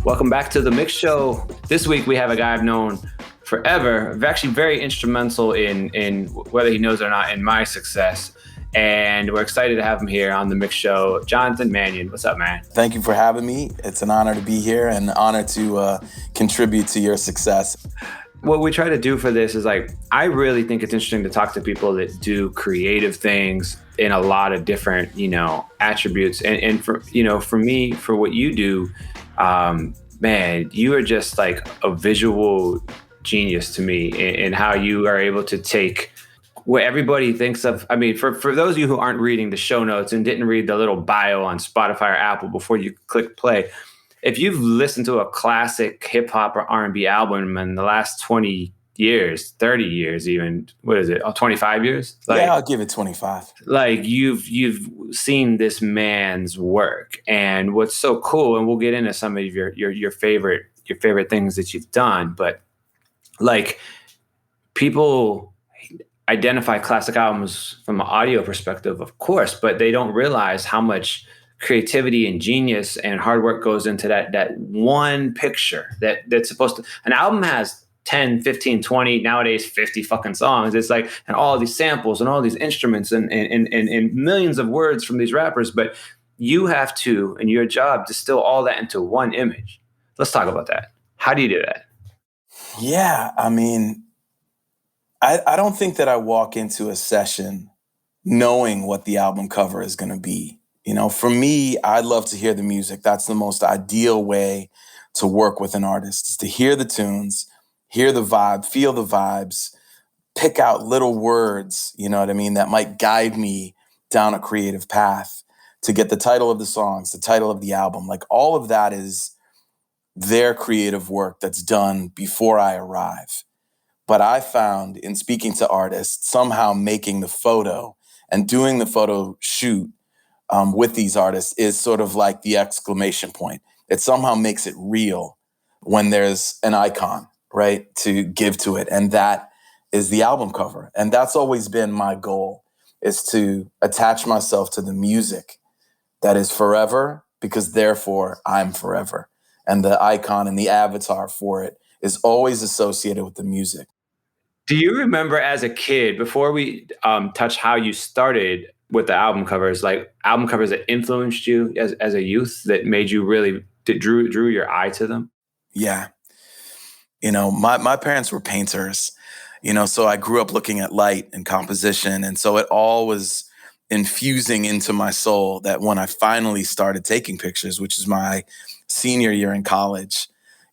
Welcome back to the MICK Show. This week we have a guy I've known forever, actually very instrumental in whether he knows it or not in my success. And we're excited to have him here on the MICK Show. Jonathan Mannion, what's up, man? Thank you for having me. It's an honor to be here and an honor to contribute to your success. What we try to do for this is I really think it's interesting to talk to people that do creative things in a lot of different, attributes. And for me, for what you do, man, you are just like a visual genius to me in how you are able to take what everybody thinks of. I mean, for those of you who aren't reading the show notes and didn't read the little bio on Spotify or Apple before you click play, if you've listened to a classic hip hop or R&B album in the last 20 years, 30 years even, what is it, 25 years? Yeah, I'll give it 25. You've seen this man's work. And what's so cool, and we'll get into some of your favorite things that you've done, but people identify classic albums from an audio perspective, of course, but they don't realize how much creativity and genius and hard work goes into that one picture that's supposed to. An album has 10, 15, 20, nowadays 50 fucking songs. It's and all these samples and all these instruments and millions of words from these rappers, but you have to, and your job, distill all that into one image. Let's talk about that. How do you do that? Yeah, I mean, I don't think that I walk into a session knowing what the album cover is going to be. For me, I love to hear the music. That's the most ideal way to work with an artist, is to hear the tunes, hear the vibe, feel the vibes, pick out little words, that might guide me down a creative path to get the title of the songs, the title of the album. All of that is their creative work that's done before I arrive. But I found in speaking to artists, somehow making the photo and doing the photo shoot with these artists is sort of like the exclamation point. It somehow makes it real when there's an icon, right, to give to it. And that is the album cover. And that's always been my goal, is to attach myself to the music that is forever, because therefore I'm forever. And the icon and the avatar for it is always associated with the music. Do you remember as a kid, before we touch how you started with the album covers, album covers that influenced you as a youth, that made you really, that drew your eye to them? Yeah. My parents were painters, so I grew up looking at light and composition. And so it all was infusing into my soul that when I finally started taking pictures, which is my senior year in college,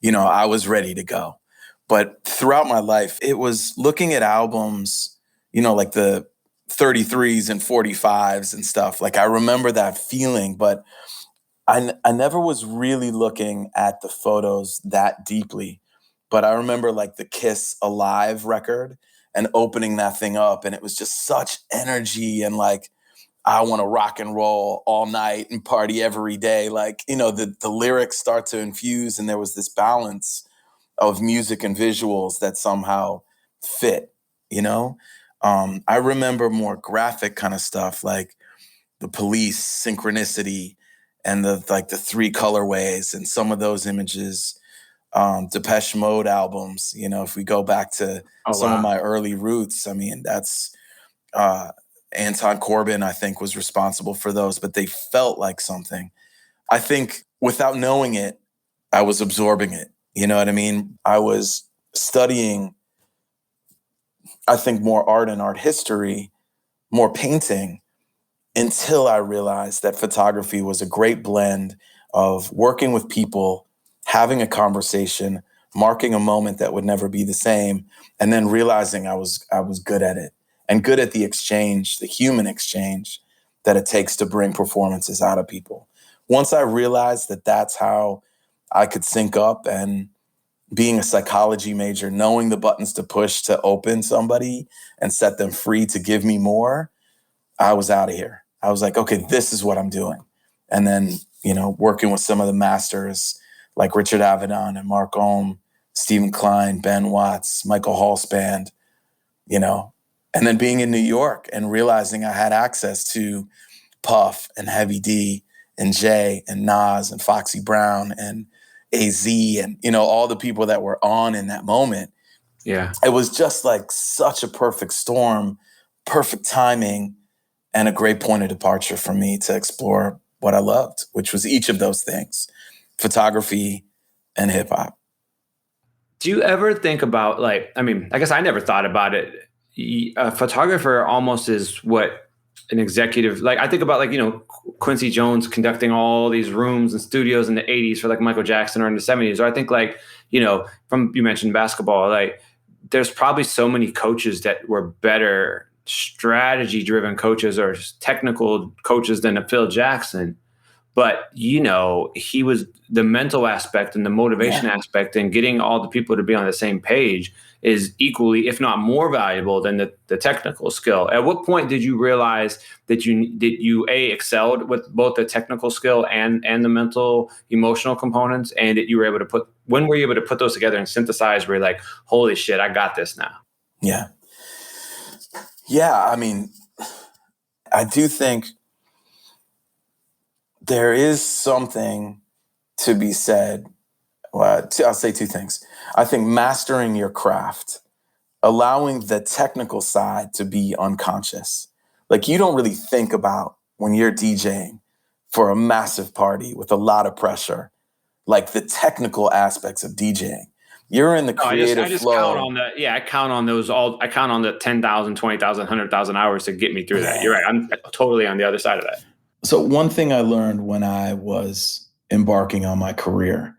I was ready to go. But throughout my life, it was looking at albums, like the 33s and 45s and stuff. I remember that feeling, but I never was really looking at the photos that deeply. But I remember the Kiss Alive record and opening that thing up, and it was just such energy and I want to rock and roll all night and party every day. The lyrics start to infuse, and there was this balance of music and visuals that somehow fit, I remember more graphic kind of stuff, like the Police, Synchronicity, and the three colorways and some of those images, Depeche Mode albums, if we go back to of my early roots, I mean, that's Anton Corbijn, I think, was responsible for those, but they felt like something. I think without knowing it, I was absorbing it. You know what I mean? I was studying, I think, more art and art history, more painting, until I realized that photography was a great blend of working with people, having a conversation, marking a moment that would never be the same, and then realizing I was good at it, and good at the exchange, the human exchange that it takes to bring performances out of people. Once I realized that that's how I could sync up, and being a psychology major, knowing the buttons to push to open somebody and set them free to give me more, I was out of here. I was like, okay, this is what I'm doing. And then, working with some of the masters like Richard Avedon and Mark Ohm, Stephen Klein, Ben Watts, Michael Halsband, and then being in New York and realizing I had access to Puff and Heavy D and Jay and Nas and Foxy Brown and AZ and, all the people that were on in that moment. Yeah. It was just like such a perfect storm, perfect timing, and a great point of departure for me to explore what I loved, which was each of those things, photography and hip hop. Do you ever think about, like, I mean, I guess I never thought about it. A photographer almost is what an executive, like, I think about, like, Quincy Jones conducting all these rooms and studios in the 80s for like Michael Jackson, or in the 70s. Or I think, like, from, you mentioned basketball, like, there's probably so many coaches that were better strategy driven coaches or technical coaches than a Phil Jackson. But, he was the mental aspect and the motivation aspect, and getting all the people to be on the same page is equally, if not more valuable than the technical skill. At what point did you realize that you excelled with both the technical skill and the mental emotional components, and that you were able to when were you able to put those together and synthesize where you're like, holy shit, I got this now? Yeah. Yeah. I mean, I do think there is something to be said. Well, I'll say two things. I think mastering your craft, allowing the technical side to be unconscious. Like, you don't really think about, when you're DJing for a massive party with a lot of pressure, like the technical aspects of DJing. You're in the creative flow. I count on those all. I count on the 10,000, 20,000, 100,000 hours to get me through that. You're right. I'm totally on the other side of that. So one thing I learned when I was embarking on my career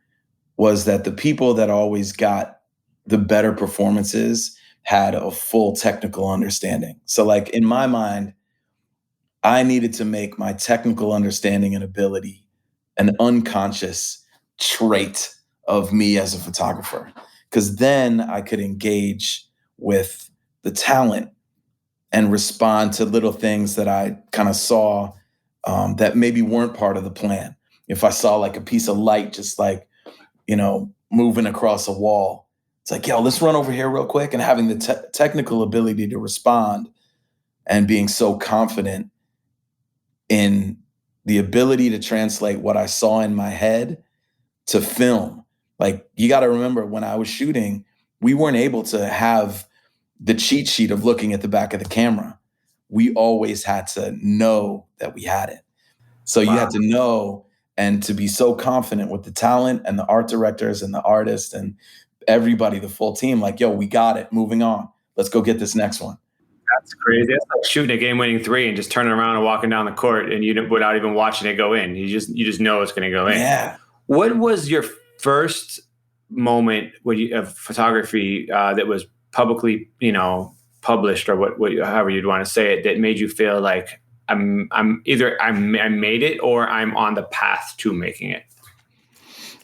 was that the people that always got the better performances had a full technical understanding. So, like, in my mind, I needed to make my technical understanding and ability an unconscious trait of me as a photographer, because then I could engage with the talent and respond to little things that I kind of saw that maybe weren't part of the plan. If I saw like a piece of light, just like, moving across a wall, it's like, yo, let's run over here real quick. And having the technical ability to respond and being so confident in the ability to translate what I saw in my head to film. Like, you got to remember, when I was shooting, we weren't able to have the cheat sheet of looking at the back of the camera. We always had to know that we had it. So you had to know, and to be so confident with the talent and the art directors and the artists and everybody, the full team, like, yo, we got it, moving on. Let's go get this next one. That's crazy. It's like shooting a game-winning three and just turning around and walking down the court, and without even watching it go in. You just know it's going to go in. Yeah. What was your first moment of photography that was publicly, published, or however you'd want to say it, that made you feel like I'm either I made it or I'm on the path to making it?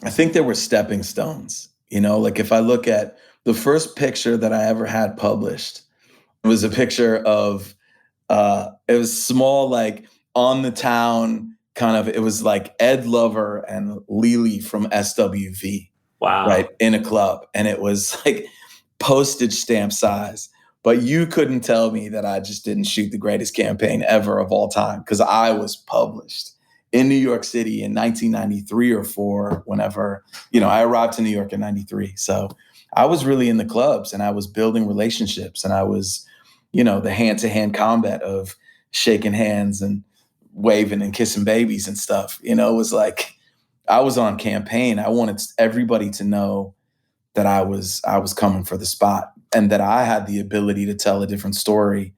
I think there were stepping stones. Like, if I look at the first picture that I ever had published, it was a picture of, it was small, like on the town, kind of, it was like Ed Lover and Lily from SWV. Wow. Right, in a club. And it was like postage stamp size. But you couldn't tell me that I just didn't shoot the greatest campaign ever of all time, because I was published in New York City in 1993 or 4, whenever, I arrived to New York in 93. So I was really in the clubs, and I was building relationships, and I was, the hand-to-hand combat of shaking hands and waving and kissing babies and stuff. It was like, I was on campaign. I wanted everybody to know that I was coming for the spot, and that I had the ability to tell a different story.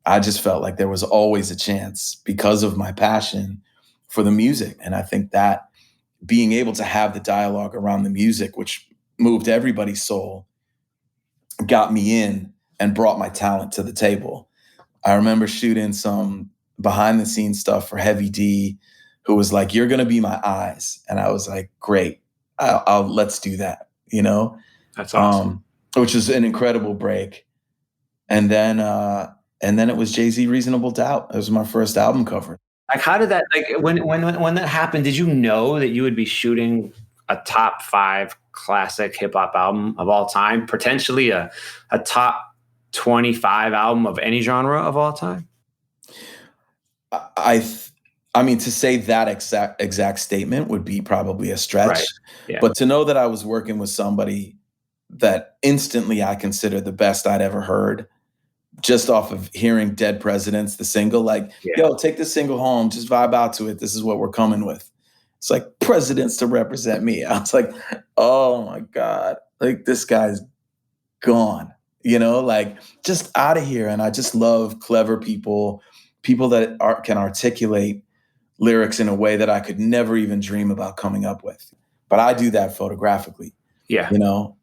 I just felt like there was always a chance, because of my passion for the music. And I think that being able to have the dialogue around the music, which moved everybody's soul, got me in and brought my talent to the table. I remember shooting some behind the scenes stuff for Heavy D, who was like, "You're going to be my eyes." And I was like, great, I'll let's do that. That's awesome. Which was an incredible break. And then it was JayZ Reasonable Doubt. It was my first album cover. Like, how did that, like, when that happened, did you know that you would be shooting a top 5 classic hip hop album of all time, potentially a top 25 album of any genre of all time? I mean, to say that exact statement would be probably a stretch, Right. Yeah. but to know that I was working with somebody that instantly I consider the best I'd ever heard, just off of hearing Dead Presidents, the single, like, Yeah. yo, take this single home, just vibe out to it. This is what we're coming with. It's like presidents to represent me. I was like, oh my God, like this guy's gone, like just out of here. And I just love clever people, people that can articulate lyrics in a way that I could never even dream about coming up with. But I do that photographically, Yeah.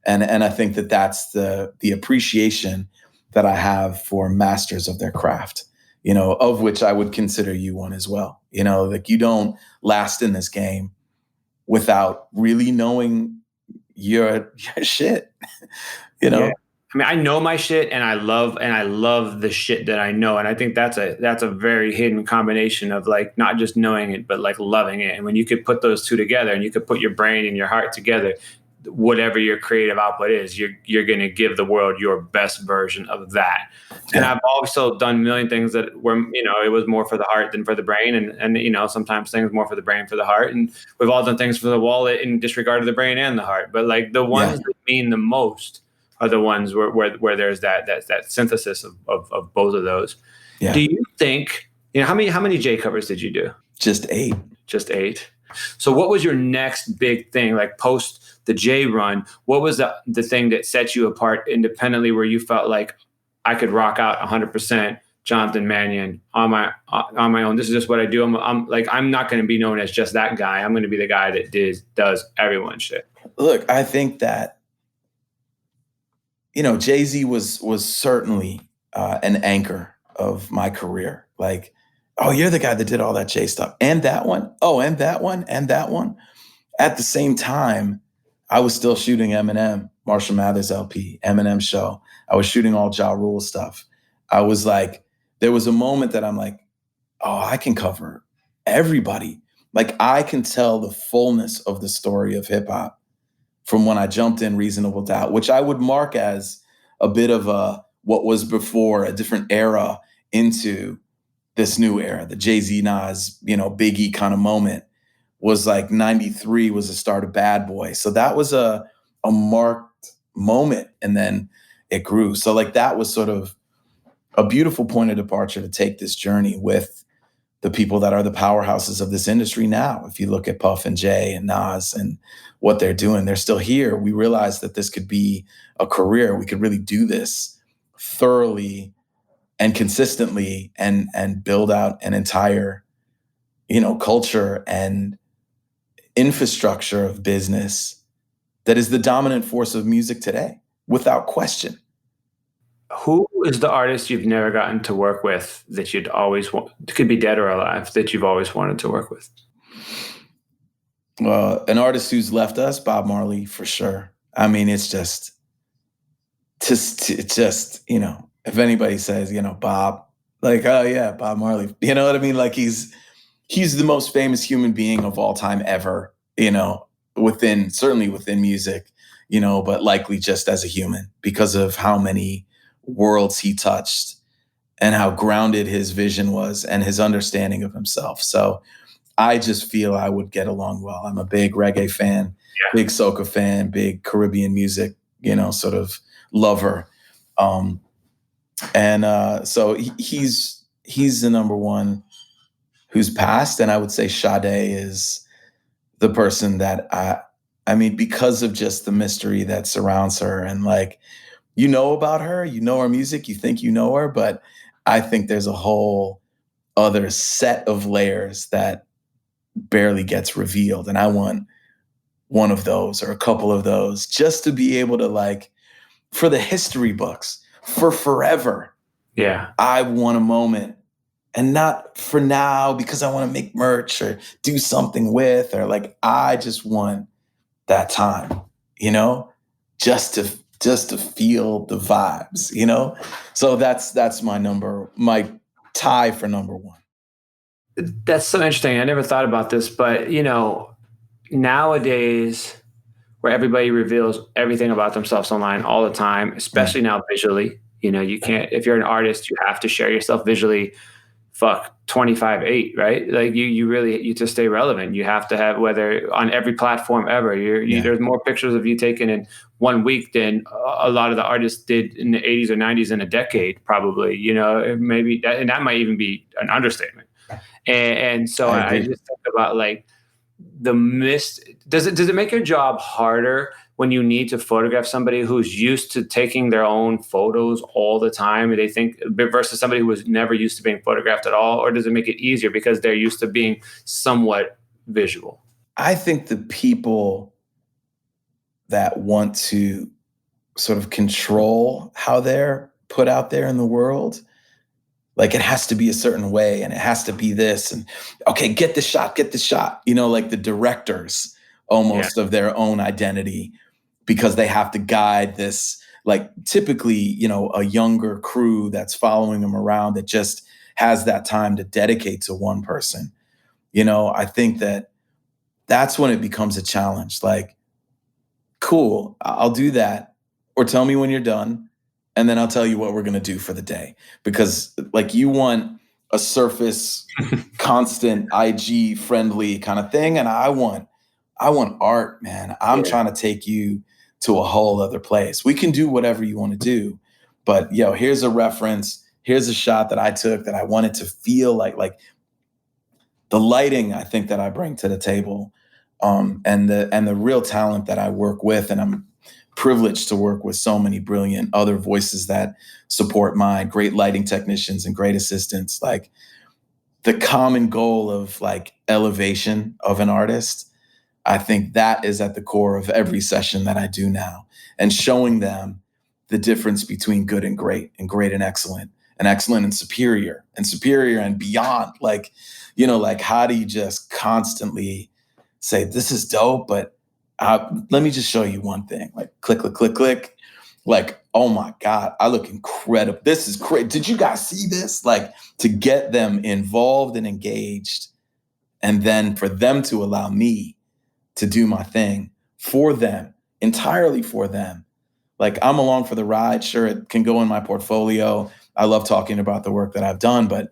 and I think that that's the appreciation that I have for masters of their craft, of which I would consider you one as well. Like you don't last in this game without really knowing your shit, Yeah. I mean, I know my shit and I love the shit that I know. And I think that's a very hidden combination of like not just knowing it, but like loving it. And when you could put those two together and you could put your brain and your heart together, whatever your creative output is, you're going to give the world your best version of that. Yeah. And I've also done a million things that were, it was more for the heart than for the brain. And sometimes things more for the brain, for the heart. And we've all done things for the wallet in disregard of the brain and the heart. But like the ones that mean the most are the ones where there's that synthesis of both of those. Yeah. Do you think, how many J covers did you do? Just 8. Just 8. So what was your next big thing, like post the J run? What was the thing that set you apart independently where you felt like I could rock out 100% Jonathan Mannion on my own? This is just what I do. I'm not going to be known as just that guy. I'm going to be the guy that does everyone's shit. Look, I think that JayZ was certainly an anchor of my career. Like, oh, you're the guy that did all that Jay stuff. And that one. Oh, and that one. And that one. At the same time, I was still shooting Eminem, Marshall Mathers LP, Eminem Show. I was shooting all Ja Rule stuff. I was like, there was a moment that I'm like, oh, I can cover everybody. Like, I can tell the fullness of the story of hip hop from when I jumped in Reasonable Doubt, which I would mark as a bit of what was before, a different era into this new era. The JayZ Nas, Biggie kind of moment was like 93 was the start of Bad Boy. So that was a marked moment, and then it grew. So like that was sort of a beautiful point of departure to take this journey with the people that are the powerhouses of this industry now. If you look at Puff and Jay and Nas and what they're doing, they're still here. We realized that this could be a career. We could really do this thoroughly and consistently and build out an entire, culture and infrastructure of business that is the dominant force of music today, without question. Who is the artist you've never gotten to work with that you'd always want, could be dead or alive, that you've always wanted to work with? Well, an artist who's left us, Bob Marley, for sure. I mean, it's just, if anybody says, Bob, like, oh yeah, Bob Marley, you know what I mean? Like he's the most famous human being of all time ever, certainly within music, but likely just as a human because of how many worlds he touched and how grounded his vision was and his understanding of himself. So I just feel I would get along well. I'm a big reggae fan, big soca fan, big Caribbean music, sort of lover. So he's the number one who's passed. And I would say Sade is the person that I mean, because of just the mystery that surrounds her and like, about her, her music, you think her, but I think there's a whole other set of layers that barely gets revealed. And I want one of those or a couple of those just to be able to like, for the history books, for forever. Yeah. I want a moment, and not for now because I want to make merch or do something with, or like, I just want that time, just to feel the vibes, So that's my tie for number one. That's so interesting. I never thought about this, but nowadays where everybody reveals everything about themselves online all the time, especially now visually, you can't, if you're an artist, you have to share yourself visually 25/8, right? Like you really, to stay relevant, you have to have, whether on every platform ever, there's more pictures of you taken in 1 week than a lot of the artists did in the 80s or 90s in a decade, probably, maybe that, and that might even be an understatement. And so I just think about like the mist. Does it make your job harder when you need to photograph somebody who's used to taking their own photos all the time, and they think, versus somebody who was never used to being photographed at all? Or does it make it easier because they're used to being somewhat visual? I think the people that want to sort of control how they're put out there in the world, like it has to be a certain way and it has to be this, and okay, get the shot, like the directors almost of their own identity, because they have to guide this, like typically, a younger crew that's following them around that just has that time to dedicate to one person. I think that's when it becomes a challenge. Like, cool, I'll do that. Or tell me when you're done, and then I'll tell you what we're going to do for the day. Because like you want a surface, constant IG friendly kind of thing. And I want art, man. I'm trying to take you to a whole other place. We can do whatever you want to do, but here's a reference. Here's a shot that I took that I wanted to feel like the lighting I think that I bring to the table, and the real talent that I work with. And I'm privileged to work with so many brilliant other voices that support mine, great lighting technicians and great assistants. Like the common goal of like elevation of an artist, I think that is at the core of every session that I do now, and showing them the difference between good and great and excellent and superior and beyond. Like, like how do you just constantly say, this is dope, but let me just show you one thing. Like click, click, click, click. Like, oh my God, I look incredible. This is great. Did you guys see this? Like to get them involved and engaged, and then for them to allow me to do my thing for them, entirely for them. Like I'm along for the ride. Sure, it can go in my portfolio. I love talking about the work that I've done, but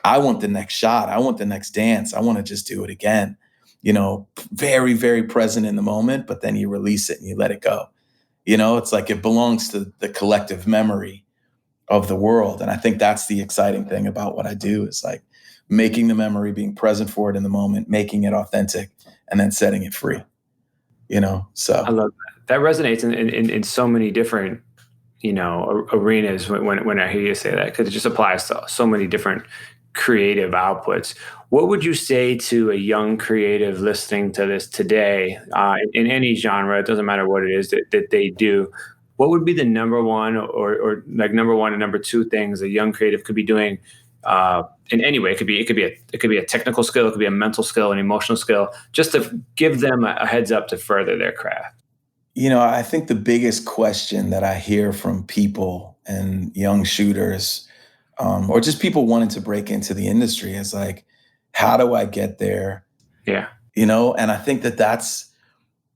I want the next shot. I want the next dance. I want to just do it again. Very, very present in the moment, but then you release it and you let it go. It's like it belongs to the collective memory of the world. And I think that's the exciting thing about what I do, is like making the memory, being present for it in the moment, making it authentic, and then setting it free. So I love that. That resonates in so many different, arenas when I hear you say that, because it just applies to so many different creative outputs. What would you say to a young creative listening to this today, in any genre? It doesn't matter what it is that they do. What would be the number one or like number one and number two things a young creative could be doing in any way? It could be a technical skill, it could be a mental skill, an emotional skill, just to give them a heads up to further their craft. I think the biggest question that I hear from people and young shooters, or just people wanting to break into the industry, is like, how do I get there? Yeah. And I think that's,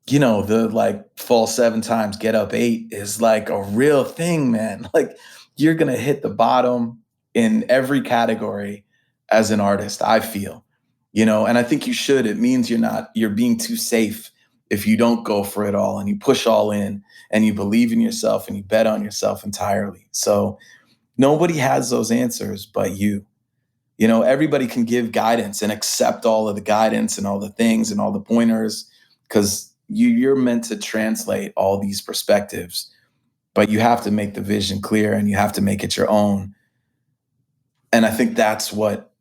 the like fall 7 times, get up 8 is like a real thing, man. Like you're going to hit the bottom in every category as an artist, I feel, and I think you should. It means you're being too safe if you don't go for it all and you push all in and you believe in yourself and you bet on yourself entirely. So nobody has those answers but you. Everybody can give guidance and accept all of the guidance and all the things and all the pointers, because you're meant to translate all these perspectives, but you have to make the vision clear and you have to make it your own. And I think that's what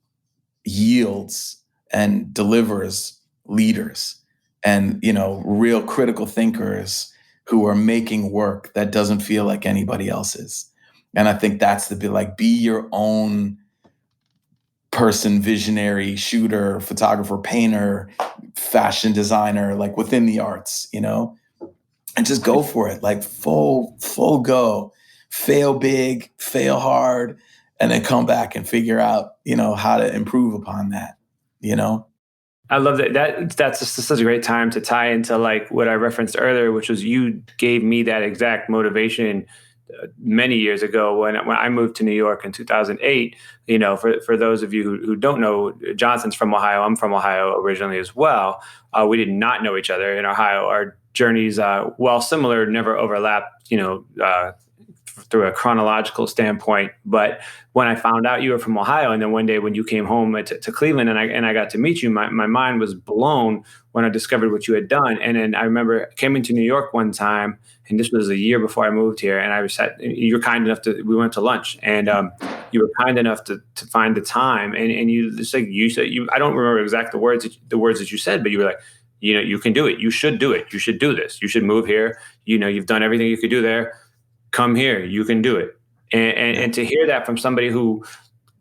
yields and delivers leaders and, real critical thinkers who are making work that doesn't feel like anybody else's. And I think that's be your own person, visionary, shooter, photographer, painter, fashion designer, like within the arts, and just go for it. Like full go, fail big, fail hard, and then come back and figure out, how to improve upon that, I love that. That's just such a great time to tie into like what I referenced earlier, which was you gave me that exact motivation many years ago when I moved to New York in 2008. For those of you who don't know, Johnson's from Ohio. I'm from Ohio originally as well. We did not know each other in Ohio. Our journeys, while similar, never overlapped, through a chronological standpoint. But when I found out you were from Ohio, and then one day when you came home to Cleveland and I got to meet you, my mind was blown when I discovered what you had done. And then I remember I came into New York one time, and this was a year before I moved here. And you were kind enough we went to lunch, and you were kind enough to find the time. And you just like, you said, I don't remember exact the words that you said, but you were like, you can do it. You should do it. You should do this. You should move here. You've done everything you could do there. Come here, you can do it. And to hear that from somebody who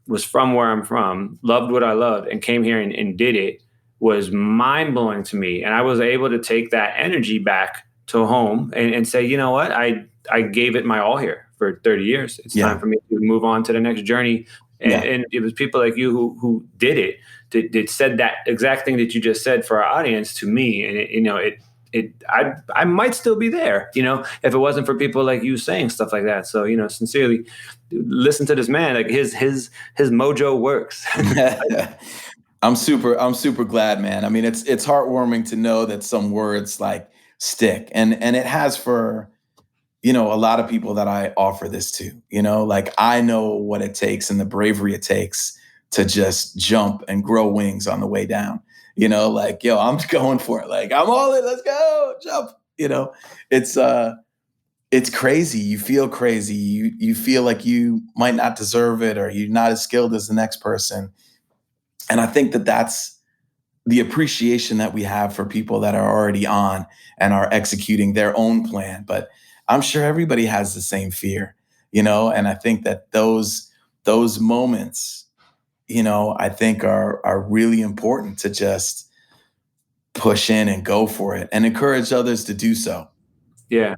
was from where I'm from, loved what I loved, and came here and did it was mind blowing to me. And I was able to take that energy back to home and say, you know what, I gave it my all here for 30 years. It's time for me to move on to the next journey. And it was people like you who did it, that said that exact thing that you just said for our audience to me. And I might still be there, if it wasn't for people like you saying stuff like that. So, sincerely, listen to this man. Like his mojo works. I'm super glad, man. I mean, it's heartwarming to know that some words like stick, and it has for, a lot of people that I offer this to. Like I know what it takes and the bravery it takes to just jump and grow wings on the way down. Like, yo, I'm going for it. Like, I'm all in. Let's go, jump. It's crazy. You feel crazy. You feel like you might not deserve it, or you're not as skilled as the next person. And I think that that's the appreciation that we have for people that are already on and are executing their own plan. But I'm sure everybody has the same fear, and I think that those moments, I think are really important to just push in and go for it and encourage others to do so. Yeah,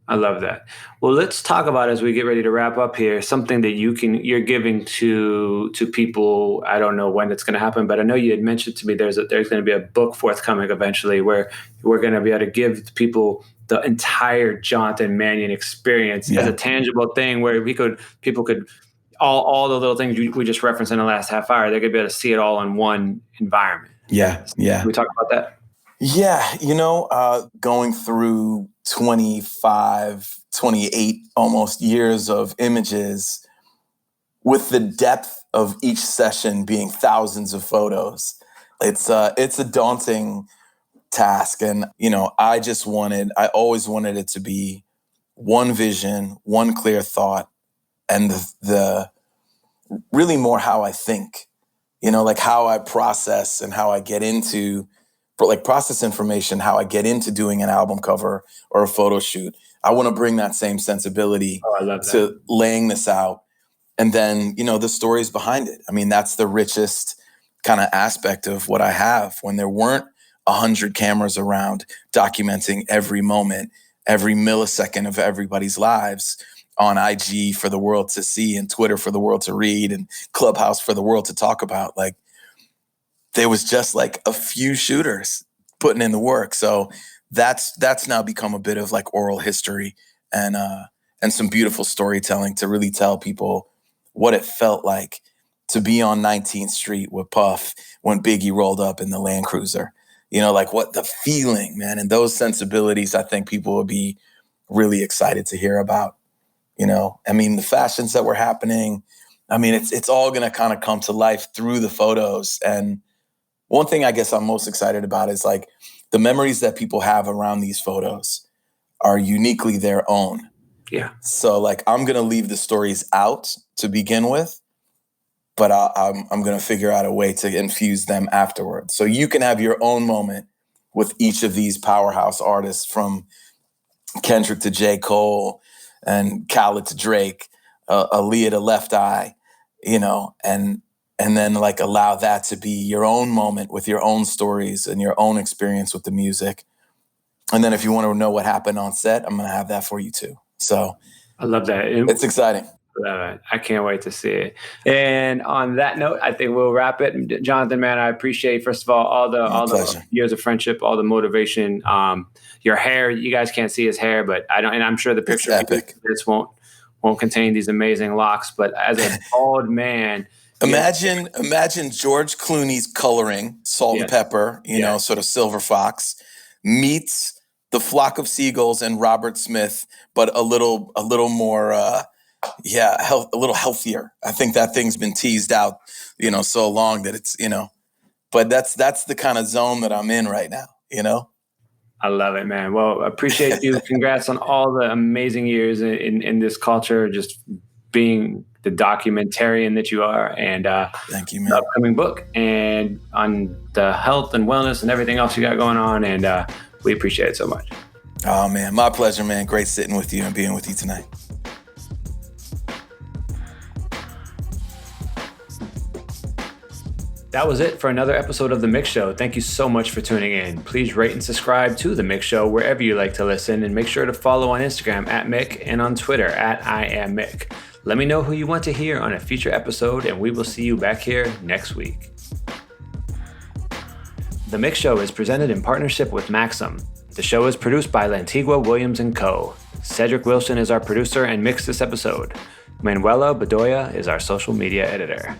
I love that. Well, let's talk about, as we get ready to wrap up here, something that you're giving to people. I don't know when it's going to happen, but I know you had mentioned to me there's going to be a book forthcoming eventually where we're going to be able to give people the entire Jonathan Mannion experience as a tangible thing, where people could all the little things we just referenced in the last half hour, they're going to be able to see it all in one environment. Yeah. Can we talk about that? Yeah. Going through 25, 28 almost years of images, with the depth of each session being thousands of photos, it's a daunting task. And, I always wanted it to be one vision, one clear thought, and the really more how I think, like how I process and how I get into, process information, how I get into doing an album cover or a photo shoot. I want to bring that same sensibility to laying this out. And then, the stories behind it. I mean, that's the richest kind of aspect of what I have. When there weren't 100 cameras around documenting every moment, every millisecond of everybody's lives, on IG for the world to see, and Twitter for the world to read, and Clubhouse for the world to talk about. Like, there was just like a few shooters putting in the work. So that's now become a bit of like oral history and some beautiful storytelling to really tell people what it felt like to be on 19th Street with Puff when Biggie rolled up in the Land Cruiser. Like what the feeling, man, and those sensibilities, I think people will be really excited to hear about. I mean, the fashions that were happening, I mean, it's all going to kind of come to life through the photos. And one thing I guess I'm most excited about is like the memories that people have around these photos are uniquely their own. Yeah. So like, I'm going to leave the stories out to begin with, but I'm going to figure out a way to infuse them afterwards. So you can have your own moment with each of these powerhouse artists, from Kendrick to J. Cole, and Khaled to Drake, Aaliyah to Left Eye, and then like allow that to be your own moment with your own stories and your own experience with the music. And then if you want to know what happened on set, I'm going to have that for you too. So I love that. It's exciting. I can't wait to see it. And on that note, I think we'll wrap it. Jonathan, man, I appreciate, first of all the years of friendship, all the motivation. Your hair, you guys can't see his hair, but I don't, and I'm sure the picture epic. This won't won't contain these amazing locks. But as a bald man, imagine George Clooney's coloring, Salt and Pepper, you know, sort of Silver Fox, meets The Flock of Seagulls and Robert Smith, but a little more, a little healthier. I think that thing's been teased out, you know, so long that it's, you know, but that's the kind of zone that I'm in right now, you know? I love it, man. Well, appreciate you. Congrats on all the amazing years in this culture, just being the documentarian that you are, and thank you, man. The upcoming book, and on the health and wellness and everything else you got going on. And we appreciate it so much. Oh, man. My pleasure, man. Great sitting with you and being with you tonight. That was it for another episode of The MICK Show. Thank you so much for tuning in. Please rate and subscribe to The MICK Show wherever you like to listen, and make sure to follow on Instagram @Mick and on Twitter @IamMick. Let me know who you want to hear on a future episode, and we will see you back here next week. The MICK Show is presented in partnership with MAXIM. The show is produced by Lantigua Williams & Co. Cedric Wilson is our producer and mixed this episode. Manuela Bedoya is our social media editor.